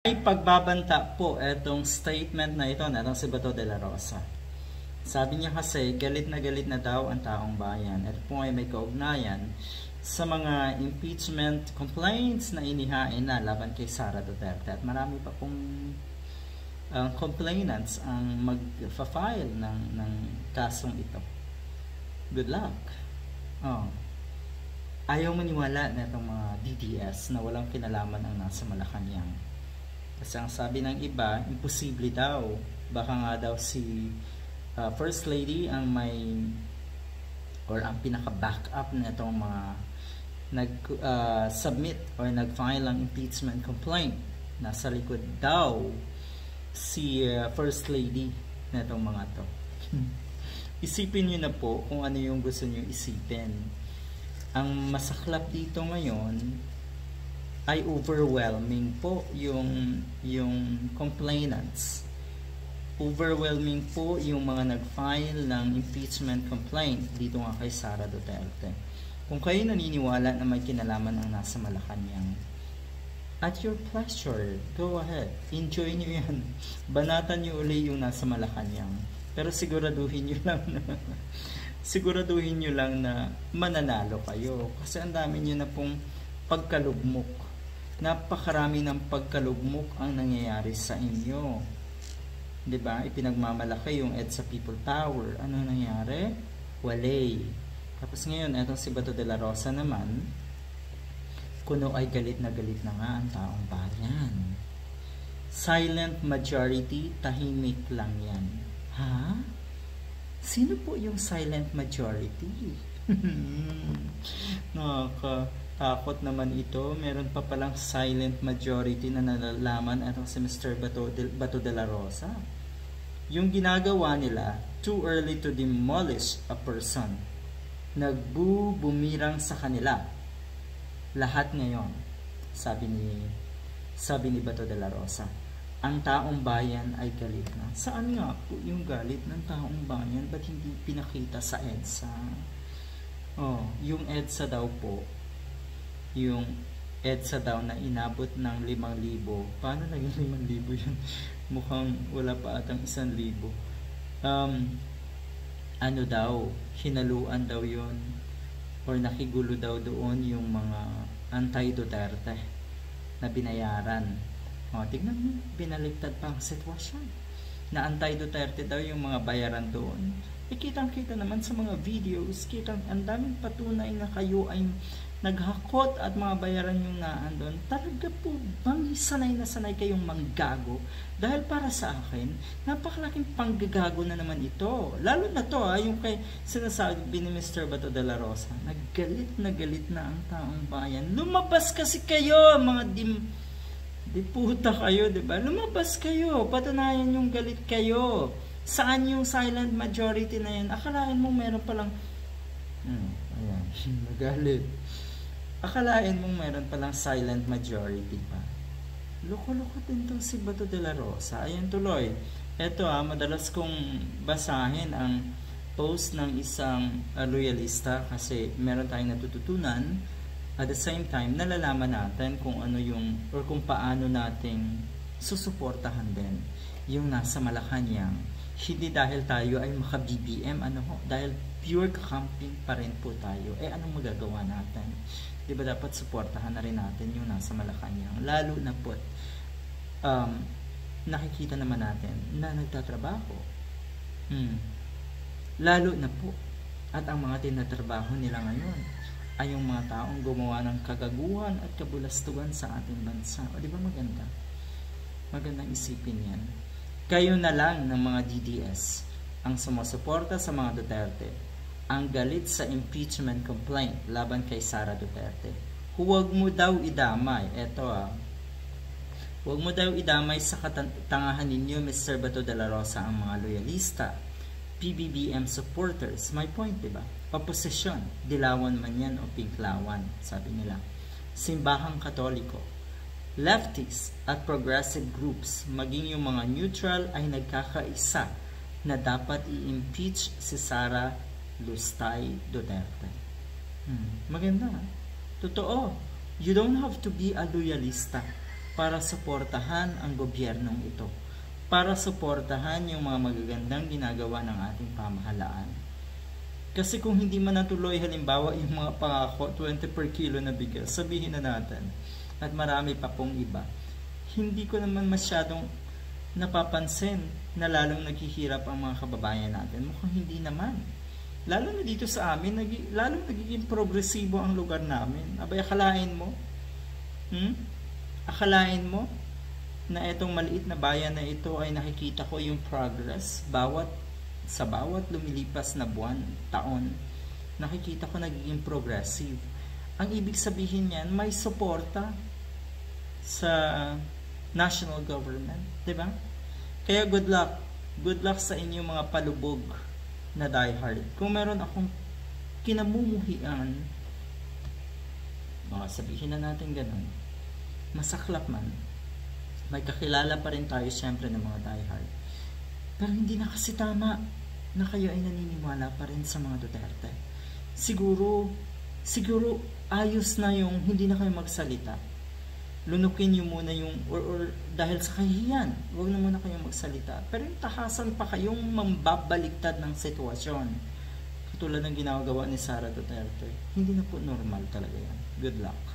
May pagbabanta po itong statement na ito na itong si Bato de la Rosa. Sabi niya kasi galit na daw ang taong bayan. Ito po ay may kaugnayan sa mga impeachment complaints na inihain na laban kay Sara Duterte. At marami pa pong complainants ang mag-file ng kasong ito. Good luck. Ayaw maniwala na itong mga DDS na walang kinalaman ang nasa Malacanang. Kasi ang sabi ng iba, imposible daw. Baka nga daw si First Lady ang may or ang pinaka-backup na itong mga nag-submit or nag-file ang impeachment complaint. Nasa likod daw si First Lady na itong mga to. Isipin nyo na po kung ano yung gusto nyo isipin. Ang masaklap dito ngayon ay overwhelming po yung complainants. Overwhelming po yung mga nag-file ng impeachment complaint dito nga kay Sara Duterte. Kung kayo naniniwala na may kinalaman ang nasa Malacanang, at your pleasure, go ahead. Enjoy nyo yan. Banatan nyo uli yung nasa Malacanang. Pero siguraduhin nyo lang na mananalo kayo. Kasi ang dami nyo na pong pagkalugmok. Napakarami ng pagkalugmok ang nangyayari sa inyo. 'Di ba? Ipinagmamalaki yung EDSA People Power. Ano nangyari? Walay. Tapos ngayon, etong si Bato de la Rosa naman, kuno ay galit na nga ang taong bayan. Silent majority, tahimik lang yan. Ha? Sino po yung silent majority? Nakakatakot naman ito. Meron pa palang silent majority na nalalaman at si Mr. Bato de la Rosa. Yung ginagawa nila, too early to demolish a person. Nagbubumirang sa kanila. Lahat ngayon, sabi ni Bato de la Rosa. Ang taong bayan ay galit na. Saan nga po yung galit ng taong bayan? Ba't hindi pinakita sa EDSA? Yung EDSA daw po, yung EDSA daw na inabot ng 5,000. Paano naging 5,000 yun? Mukhang wala pa atang 1,000. Ano daw, hinaluan daw yun or nakigulo daw doon yung mga anti-Duterte na binayaran. Tignan mo, binaligtad pa ang sitwasyon. Na anti-Duterte daw yung mga bayaran doon. Kitang-kita naman sa mga videos, ang daming patunay na kayo ay naghakot at mga bayaran yung naan doon. Talaga po bang sanay na sanay kayong manggago? Dahil para sa akin, napakalaking panggagago na naman ito. Lalo na to, yung kay sinasabi ni Mr. Bato de la Rosa, naggalit na ang taong bayan. Lumabas kasi kayo, mga di puta kayo, diba? Lumabas kayo, patunayan yung galit kayo. Saan yung silent majority na yan? Akalain mo meron palang ayan, nagalit. Akalain mo meron palang silent majority pa. Loko-loko din to si Bato de la Rosa. Ayan tuloy. Ito madalas kong basahin ang post ng isang loyalista kasi meron tayong natututunan. At the same time, nalalaman natin kung ano yung or kung paano nating susuportahan din yung nasa Malacanang. Hindi dahil tayo ay maka-BBM, dahil pure camping pa rin po tayo. Anong magagawa natin? Diba dapat suportahan na rin natin yung nasa Malacanang? Lalo na po, nakikita naman natin na nagtatrabaho. Lalo na po, at ang mga tinatrabaho nila ngayon ay yung mga taong gumawa ng kagaguhan at kabulastugan sa ating bansa. Di ba maganda? Magandang isipin yan. Kayo na lang ng mga DDS ang sumusuporta sa mga Duterte, ang galit sa impeachment complaint laban kay Sara Duterte. Huwag mo daw idamay. Huwag mo daw idamay sa katangahan ninyo, Mr. Bato de la Rosa, ang mga loyalista, PBBM supporters. My point, diba? Oposisyon, dilawan man yan o pinklawan, sabi nila. Simbahang Katoliko, leftists at progressive groups, maging yung mga neutral ay nagkakaisa na dapat i-impeach si Sara Lustay Duterte. Maganda. Totoo. You don't have to be a loyalista para suportahan ang gobyernong ito, para suportahan yung mga magagandang ginagawa ng ating pamahalaan. Kasi kung hindi man natuloy halimbawa yung mga pangako, 20 per kilo na bigas, sabihin na natin, at marami pa pong iba, hindi ko naman masyadong napapansin na lalong naghihirap ang mga kababayan natin. Mukhang hindi naman. Lalo na dito sa amin, lalong nagiging progresibo ang lugar namin. Abay, akalain mo? Akalain mo na itong maliit na bayan na ito ay nakikita ko yung progress sa bawat lumilipas na buwan, taon, nakikita ko nagiging progressive. Ang ibig sabihin niyan, may suporta sa national government, di ba? Kaya good luck sa inyong mga palubog na diehard. Kung meron akong kinamumuhian, sabihin na natin ganun, masaklap man, may kakilala pa rin tayo siyempre ng mga diehard. Pero hindi na kasi tama na kayo ay naniniwala pa rin sa mga Duterte. Siguro ayos na yung hindi na kayo magsalita. Lunukin nyo muna yung, or dahil sa kahihiyan, huwag na muna kayong magsalita. Pero yung tahasan pa kayong mambabaliktad ng sitwasyon. Katulad ng ginagawa ni Sara Duterte. Hindi na po normal talaga yan. Good luck.